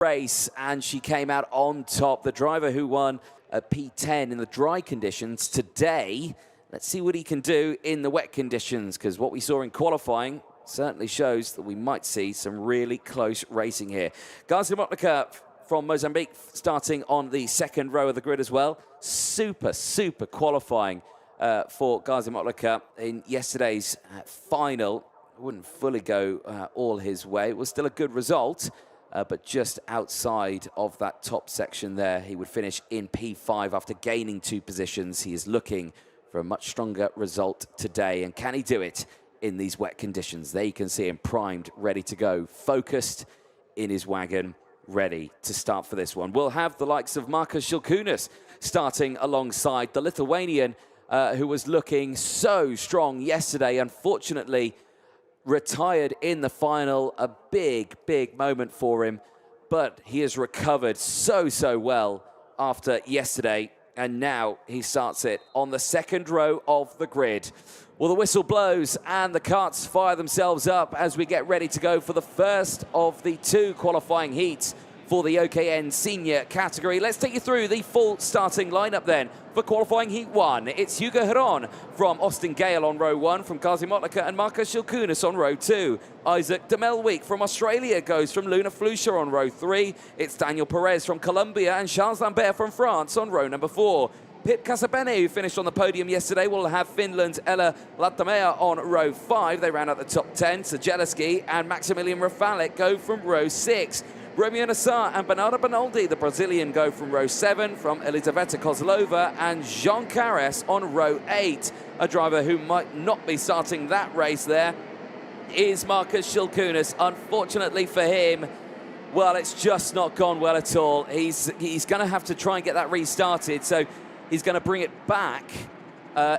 race, and she came out on top. The driver who won P10 in the dry conditions today. Let's see what he can do in the wet conditions, because what we saw in qualifying certainly shows that we might see some really close racing here. Gazi Motlaka from Mozambique starting on the second row of the grid as well. Super qualifying for Gazi Motlaka in yesterday's final. Wouldn't fully go all his way. It was still a good result, but just outside of that top section there. He would finish in P5 after gaining 2 positions. He is looking for a much stronger result today. And can he do it in these wet conditions? There you can see him primed, ready to go, focused in his wagon, ready to start for this one. We'll have the likes of Markus Šilkūnas starting alongside the Lithuanian, who was looking so strong yesterday. Unfortunately, retired in the final. A big moment for him, but he has recovered so well after yesterday, and now he starts it on the second row of the grid. Well, the whistle blows and the karts fire themselves up as we get ready to go for the first of the 2 qualifying heats for the OKN senior category. Let's take you through the full starting lineup then for qualifying heat 1. It's Hugo Heron from Austin Gale on row 1 from Gazi Motlaka and Markus Šilkūnas on row 2. Isaac de Melwyk from Australia goes from Luna Flusha on row 3. It's Daniel Perez from Colombia and Charles Lambert from France on row number 4. Pip Casabene, who finished on the podium yesterday, will have Finland's Ella Latamea on row 5. They round out the top 10. Sajeleski and Maximilian Rafalik go from row 6. Romeo Nassar and Bernardo Bonaldi, the Brazilian, go from row 7, from Elizaveta Kozlova and Jean Carres on row 8. A driver who might not be starting that race there is Markus Šilkūnas. Unfortunately for him, well, it's just not gone well at all. He's going to have to try and get that restarted, so he's going to bring it back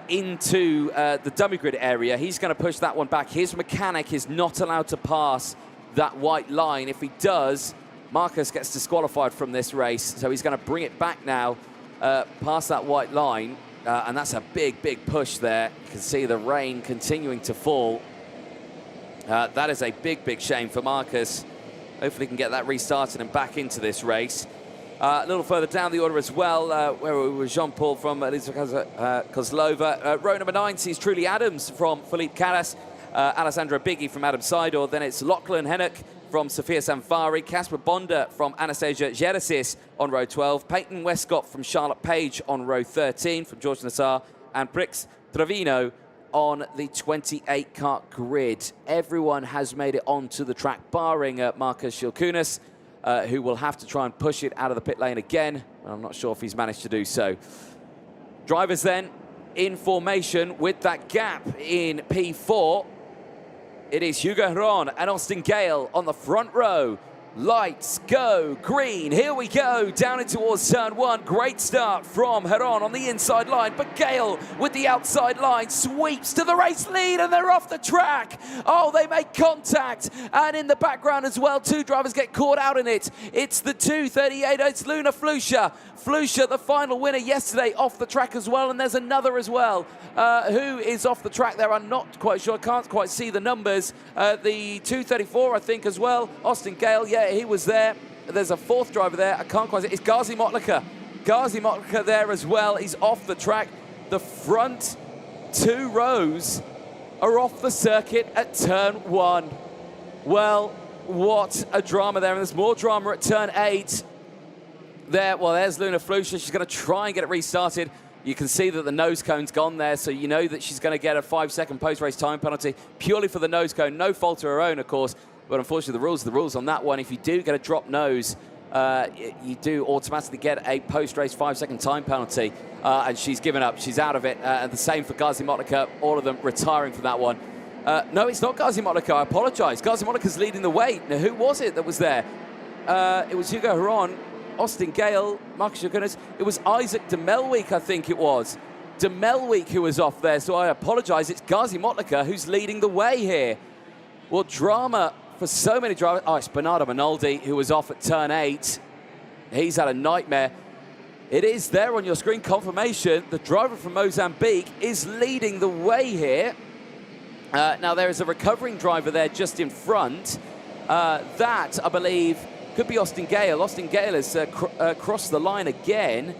into the dummy grid area. He's going to push that one back. His mechanic is not allowed to pass that white line. If he does, Marcus gets disqualified from this race, so he's going to bring it back now past that white line, and that's a big push there. You can see the rain continuing to fall. That is a big shame for Marcus. Hopefully he can get that restarted and back into this race. A little further down the order as well, where we were Jean-Paul from Elizaveta Kozlova. Row number 9 sees Truly Adams from Philippe Carras, Alessandro Biggie from Adam Seidel. Then it's Lachlan Hennock from Sofia Sanfari, Casper Bonda from Anastasia Gerasis on row 12, Peyton Westcott from Charlotte Page on row 13 from George Nassar, and Brix Trevino on the 28-kart grid. Everyone has made it onto the track, barring Markus Šilkūnas, who will have to try and push it out of the pit lane again. I'm not sure if he's managed to do so. Drivers then in formation with that gap in P4. It is Hugo Heron and Austin Gale on the front row. Lights go green. Here we go down in towards turn 1. Great start from Heron on the inside line, but Gale with the outside line sweeps to the race lead, and they're off the track. Oh, they make contact, and in the background as well, 2 drivers get caught out in it. It's the 238. It's Luna Flusha. Flusha, the final winner yesterday, off the track as well, and there's another as well who is off the track there. I'm not quite sure. I can't quite see the numbers. The 234, I think, as well. Austin Gale, yeah, he was there. There's a 4th driver there. I can't quite see. It's Gazi Motlaka. Gazi Motlaka there as well. He's off the track. The front 2 rows are off the circuit at turn 1. Well, what a drama there. And there's more drama at turn 8. There, well, there's Luna Flusha. She's going to try and get it restarted. You can see that the nose cone's gone there, so you know that she's going to get a 5-second post-race time penalty purely for the nose cone. No fault of her own, of course, but unfortunately the rules are the rules on that one. If you do get a drop nose, you do automatically get a post-race 5-second time penalty, and she's given up. She's out of it. And the same for Gazi Motlaka, all of them retiring from that one. No, it's not Gazi Motlaka. I apologize. Gazi Motlaka's leading the way. Now, who was it that was there? It was Hugo Heron, Austin Gale, Markus Šilkūnas. It was Isaac de Melwyk, I think it was. De Melwyk who was off there, so I apologize. It's Gazi Motlaka who's leading the way here. Well, drama for so many drivers. Oh, it's Bernardo Bonaldi who was off at turn 8. He's had a nightmare. It is there on your screen, confirmation. The driver from Mozambique is leading the way here. Now, there is a recovering driver there just in front. That, I believe, Could be Austin Gale. Austin Gale has crossed the line again.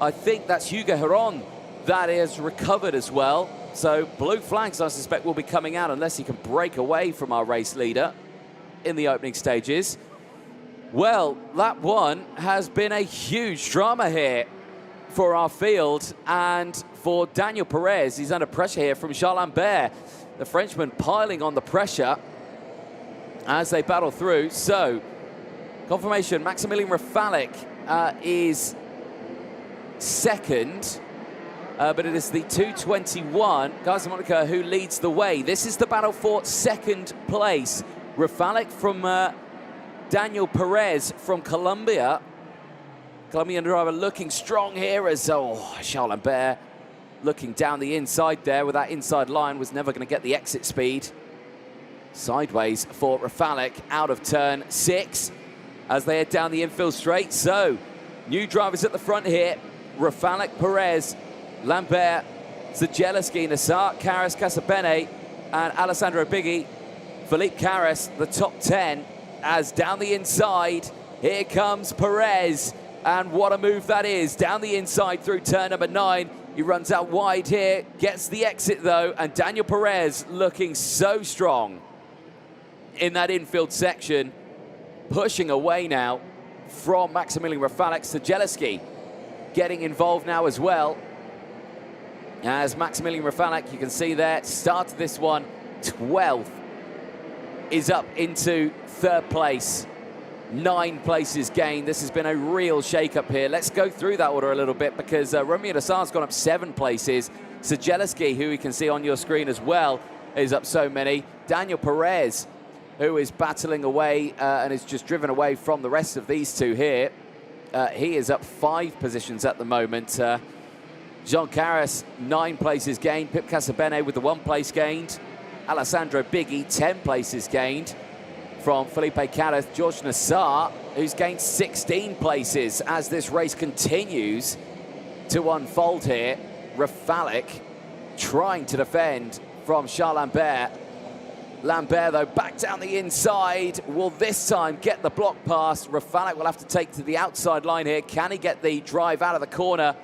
I think that's Hugo Heron that is recovered as well. So blue flags, I suspect, will be coming out unless he can break away from our race leader in the opening stages. Well, lap one has been a huge drama here for our field and for Daniel Perez. He's under pressure here from Charles Lambert. The Frenchman piling on the pressure as they battle through. So, confirmation, Maximilian Rafalik is second, but it is the 2:21, Gazi Monaco, who leads the way. This is the battle for second place. Rafalik from Daniel Perez from Colombia. Colombian driver looking strong here as Charles Lambert looking down the inside there with that inside line, was never going to get the exit speed. Sideways for Rafalik out of turn 6 as they head down the infield straight. So, new drivers at the front here. Rafalik, Perez, Lambert, Zageleski, Nassar, Carras, Casabene, and Alessandro Biggi. Philippe Carras, the top 10, as down the inside, here comes Perez. And what a move that is, down the inside through turn number 9. He runs out wide here, gets the exit though, and Daniel Perez looking so strong in that infield section, pushing away now from Maximilian Rafalik. Zageleski getting involved now as well. As Maximilian Rafalik, you can see there, started this one 12th, is up into 3rd place. 9 places gained. This has been a real shake-up here. Let's go through that order a little bit because Romeo Nassar's gone up 7 places. Zageleski, who you can see on your screen as well, is up so many. Daniel Perez, who is battling away and is just driven away from the rest of these two here. He is up 5 positions at the moment. Jean Carras, 9 places gained. Pip Casabene with the 1 place gained. Alessandro Biggi, 10 places gained from Felipe Carras. George Nassar, who's gained 16 places as this race continues to unfold here. Rafalik trying to defend from Charles Lambert. Lambert, though, back down the inside, will this time get the block pass. Rafalik will have to take to the outside line here. Can he get the drive out of the corner?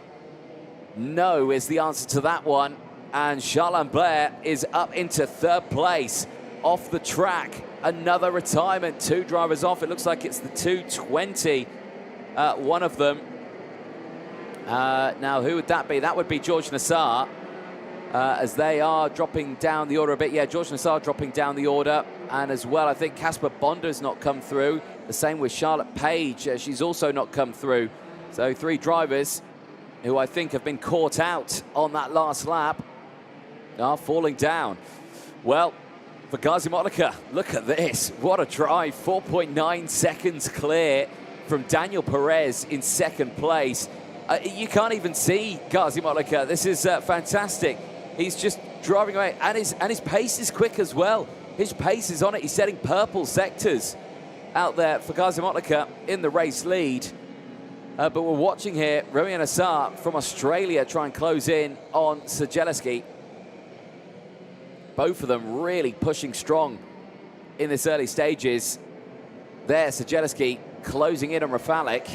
No is the answer to that one. And Charles Lambert is up into 3rd place off the track. Another retirement, 2 drivers off. It looks like it's the 2:20, one of them. Now, who would that be? That would be George Nassar, as they are dropping down the order a bit. Yeah, George Nassar dropping down the order. And as well, I think Casper Bonder's not come through. The same with Charlotte Page. She's also not come through. So 3 drivers who I think have been caught out on that last lap are falling down. Well, for Gazi Monaco, look at this. What a drive. 4.9 seconds clear from Daniel Perez in 2nd place. You can't even see Gazi Monaco. This is fantastic. He's just driving away, and his pace is quick as well. His pace is on it. He's setting purple sectors out there for Gazi Monaco in the race lead. But we're watching here Romeo Nassar from Australia try and close in on Zageleski. Both of them really pushing strong in this early stages. There, Zageleski closing in on Rafalik.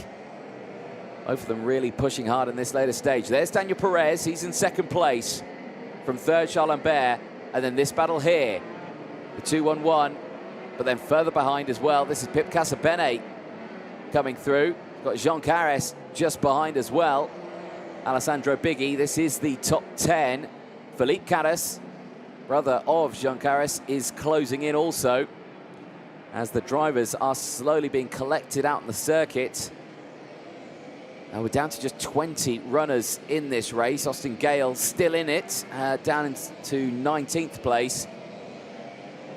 Both of them really pushing hard in this later stage. There's Daniel Perez, he's in 2nd place. From 3rd, Charles Lambert. And then this battle here, the 2-1-1. But then further behind as well, this is Pip Casabene coming through. Got Jean Carras just behind as well. Alessandro Biggi, this is the top 10. Philippe Carras, brother of Jean Carras, is closing in also as the drivers are slowly being collected out in the circuit. Now we're down to just 20 runners in this race. Austin Gale still in it, down into 19th place.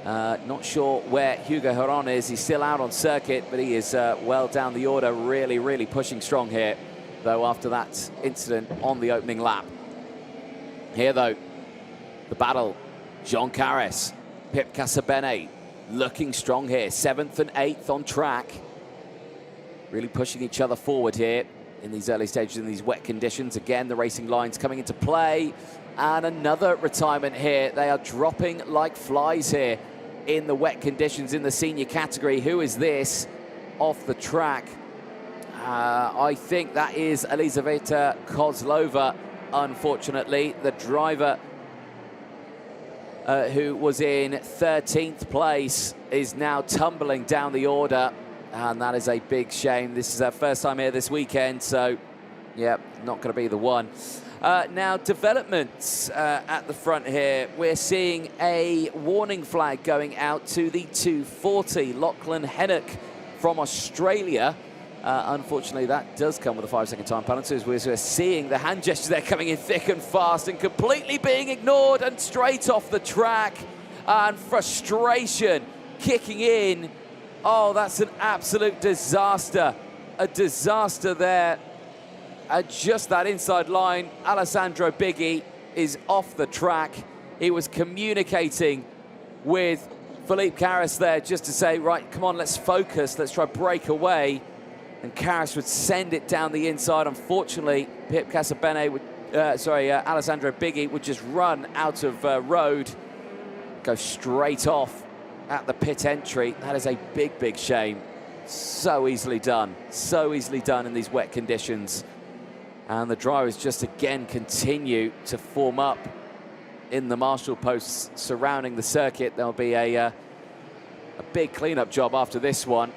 Not sure where Hugo Heron is. He's still out on circuit, but he is well down the order. Really, really pushing strong here, though, after that incident on the opening lap. Here, though, the battle. Jean Carras, Pip Casabene, looking strong here. 7th and 8th on track. Really pushing each other forward here in these early stages, in these wet conditions. Again, the racing lines coming into play. And another retirement here. They are dropping like flies here in the wet conditions in the senior category. Who is this? off the track. I think that is Elizaveta Kozlova, unfortunately. The driver who was in 13th place is now tumbling down the order, and that is a big shame. This is our first time here this weekend, so yeah, not going to be the one. Now, developments at the front here. We're seeing a warning flag going out to the 240. Lachlan Hennock from Australia. Unfortunately, that does come with a 5-second time penalty, as we're seeing the hand gestures there coming in thick and fast and completely being ignored and straight off the track. And frustration kicking in. Oh, that's an absolute disaster. A disaster there. At just that inside line, Alessandro Biggi is off the track. He was communicating with Philippe Carras there just to say, right, come on, let's focus, let's try break away. And Carras would send it down the inside. Unfortunately, Pip Casabene would, Alessandro Biggi would just run out of road, go straight off at the pit entry. That is a big, big shame. So easily done in these wet conditions. And the drivers just again continue to form up in the marshal posts surrounding the circuit. There'll be a big cleanup job after this one.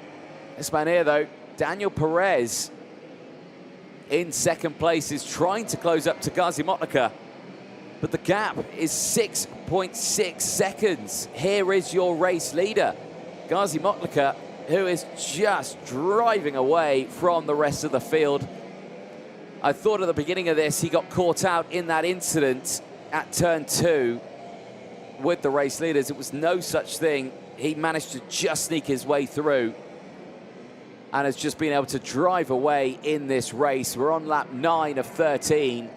This man here, though, Daniel Perez, in second place, is trying to close up to Gazi Motlaka, but the gap is 6.6 seconds. Here is your race leader, Gazi Motlaka, who is just driving away from the rest of the field. I thought at the beginning of this he got caught out in that incident at turn 2 with the race leaders. It was no such thing. He managed to just sneak his way through and has just been able to drive away in this race. We're on lap 9 of 13.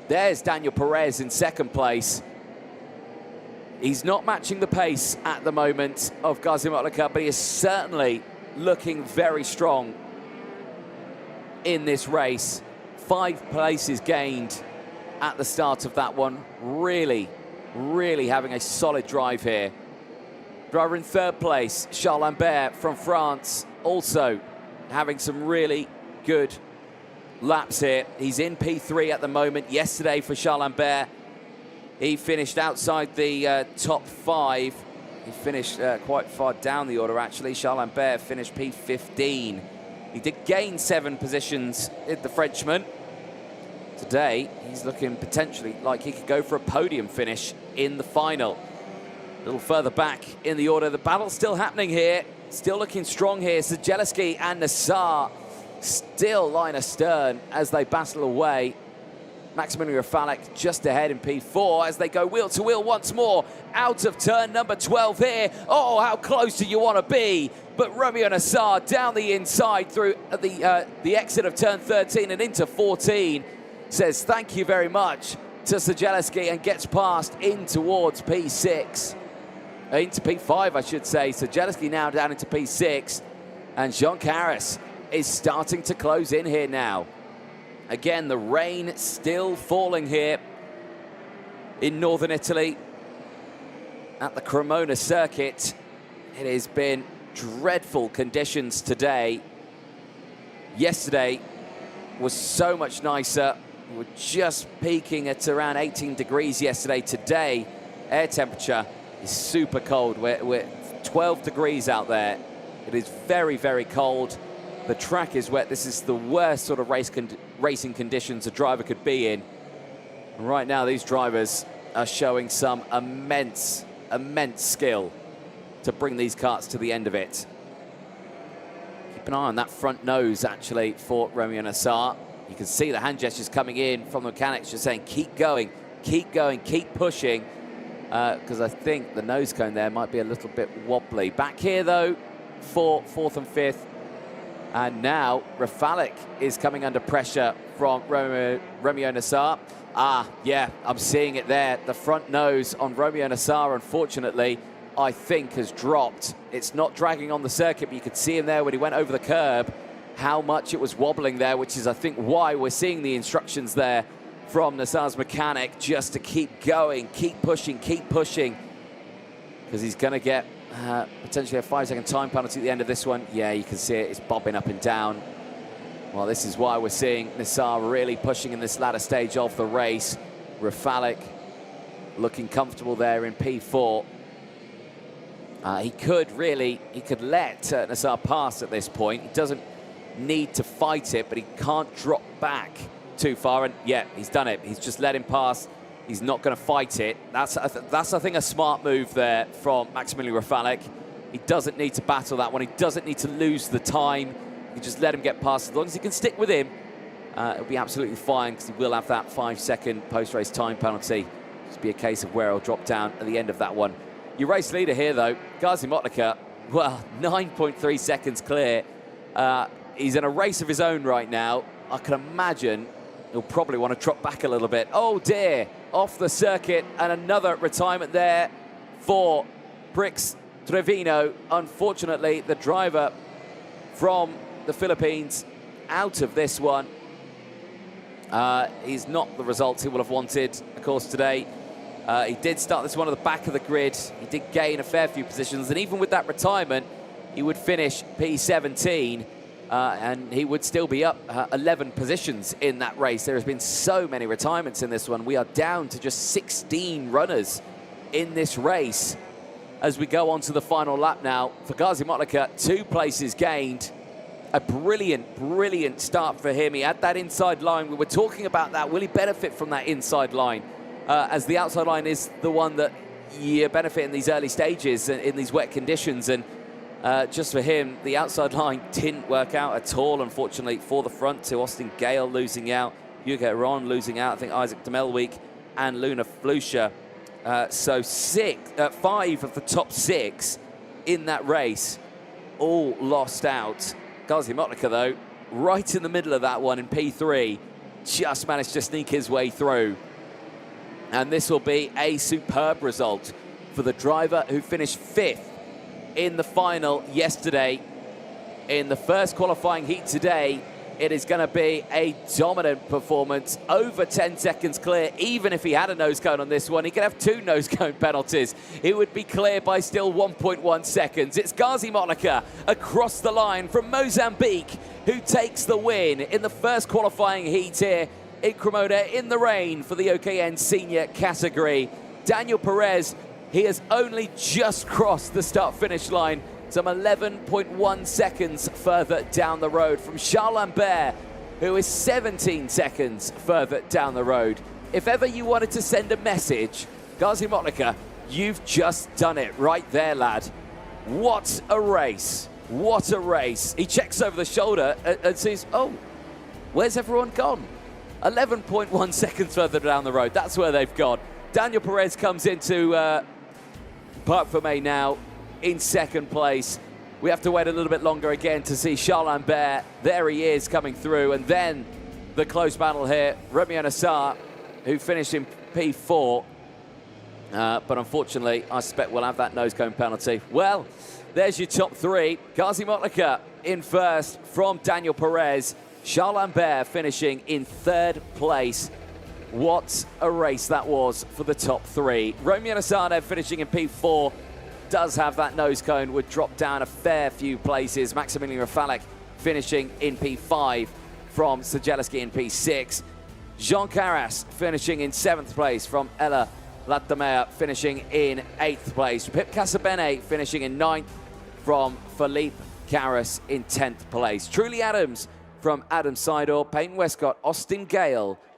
There's Daniel Perez in second place. He's not matching the pace at the moment of Gazi Motlaka, but he is certainly looking very strong in this race. 5 places gained at the start of that one. Really, really having a solid drive here. Driver in third place, Charles Lambert from France, also having some really good laps here. He's in P3 at the moment. Yesterday for Charles Lambert, he finished outside the top 5. He finished quite far down the order, actually. Charles Lambert finished P15. He did gain 7 positions in the Frenchman. Today, he's looking potentially like he could go for a podium finish in the final. A little further back in the order. The battle's still happening here. Still looking strong here. Zajelski and Nassar still line astern as they battle away. Maximilian Rafalek just ahead in P4 as they go wheel to wheel once more. Out of turn number 12 here. Oh, how close do you want to be? But Romeo Nassar down the inside through the exit of turn 13 and into 14 says thank you very much to Zajelski and gets past in towards P6. Into P5, I should say. Zajelski now down into P6. And Jean Carras is starting to close in here now. Again, the rain still falling here in northern Italy at the Cremona circuit. It has been dreadful conditions today. Yesterday was so much nicer. We're just peaking at around 18 degrees yesterday. Today, air temperature is super cold. We're 12 degrees out there. It is very, very cold. The track is wet. This is the worst sort of racing conditions a driver could be in. And right now, these drivers are showing some immense skill to bring these karts to the end of it. Keep an eye on that front nose, actually, for Romeo Nassar. You can see the hand gestures coming in from the mechanics, just saying, keep going, keep pushing. Because I think the nose cone there might be a little bit wobbly. Back here, though, for 4th and 5th. And now Rafalek is coming under pressure from Romeo Nassar. Yeah, I'm seeing it there. The front nose on Romeo Nassar, unfortunately, I think has dropped. It's not dragging on the circuit, but you could see him there when he went over the curb, how much it was wobbling there, which is, I think, why we're seeing the instructions there from Nassar's mechanic, just to keep going, keep pushing, because he's going to get potentially a 5-second time penalty at the end of this one. Yeah, you can see it. It's bobbing up and down. Well, this is why we're seeing Nassar really pushing in this latter stage of the race. Rafalik looking comfortable there in P4. He could let Nassar pass at this point. He doesn't need to fight it, but he can't drop back too far. And yeah, he's done it. He's just let him pass. He's not going to fight it. That's I think, a smart move there from Maximilian Rafalik. He doesn't need to battle that one. He doesn't need to lose the time. You can just let him get past. As long as he can stick with him, it'll be absolutely fine, because he will have that 5-second post-race time penalty. Just be a case of where he'll drop down at the end of that one. Your race leader here, though, Gazi Motlaka, well, 9.3 seconds clear. He's in a race of his own right now. I can imagine he'll probably want to drop back a little bit. Oh, dear. Off the circuit, and another retirement there for Brix Trevino. Unfortunately, the driver from the Philippines out of this one. He's not the results he would have wanted, of course, today. He did start this one at the back of the grid. He did gain a fair few positions, and even with that retirement, he would finish P17, and he would still be up 11 positions in that race. There has been so many retirements in this one. We are down to just 16 runners in this race as we go on to the final lap now. For Gazi Motlaka, 2 places gained. A brilliant, brilliant start for him. He had that inside line. We were talking about that. Will he benefit from that inside line? As the outside line is the one that you benefit in these early stages, in these wet conditions. And just for him, the outside line didn't work out at all, unfortunately, for the front two. Austin Gale losing out, Hugo Ron losing out, I think Isaac de Melweek and Luna Flusha. So 5 of the top 6 in that race all lost out. Gazi Motlaka, though, right in the middle of that one in P3, just managed to sneak his way through. And this will be a superb result for the driver who finished 5th in the final yesterday. In the first qualifying heat today, it is going to be a dominant performance, over 10 seconds clear. Even if he had a nose cone on this one, he could have 2 nose cone penalties. It would be clear by still 1.1 seconds. It's Gazi Motlaka across the line from Mozambique who takes the win in the first qualifying heat here in Cremona in the rain for the OKN senior category. Daniel Perez, he has only just crossed the start-finish line, some 11.1 seconds further down the road from Charles Lambert, who is 17 seconds further down the road. If ever you wanted to send a message, Gazi Motlaka, you've just done it right there, lad. What a race. What a race. He checks over the shoulder and sees, oh, where's everyone gone? 11.1 seconds further down the road. That's where they've gone. Daniel Perez comes into Parc Fermé now in 2nd place. We have to wait a little bit longer again to see Charles Lambert. There he is coming through. And then the close battle here, Romeo Nassar, who finished in P4. But unfortunately, I suspect we'll have that nose cone penalty. Well, there's your top 3. Gazi Motlaka in 1st from Daniel Perez. Charles Lambert finishing in 3rd place. What a race that was for the top 3. Romeo Nassar finishing in P4. Does have that nose cone, would drop down a fair few places. Maximilian Rafalik finishing in P5 from Sajelski in P6. Jean Carras finishing in 7th place from Ella Latamea, finishing in 8th place. Pip Casabene finishing in 9th from Philippe Carras in 10th place. Truly Adams from Adam Seidel, Peyton Westcott, Austin Gale,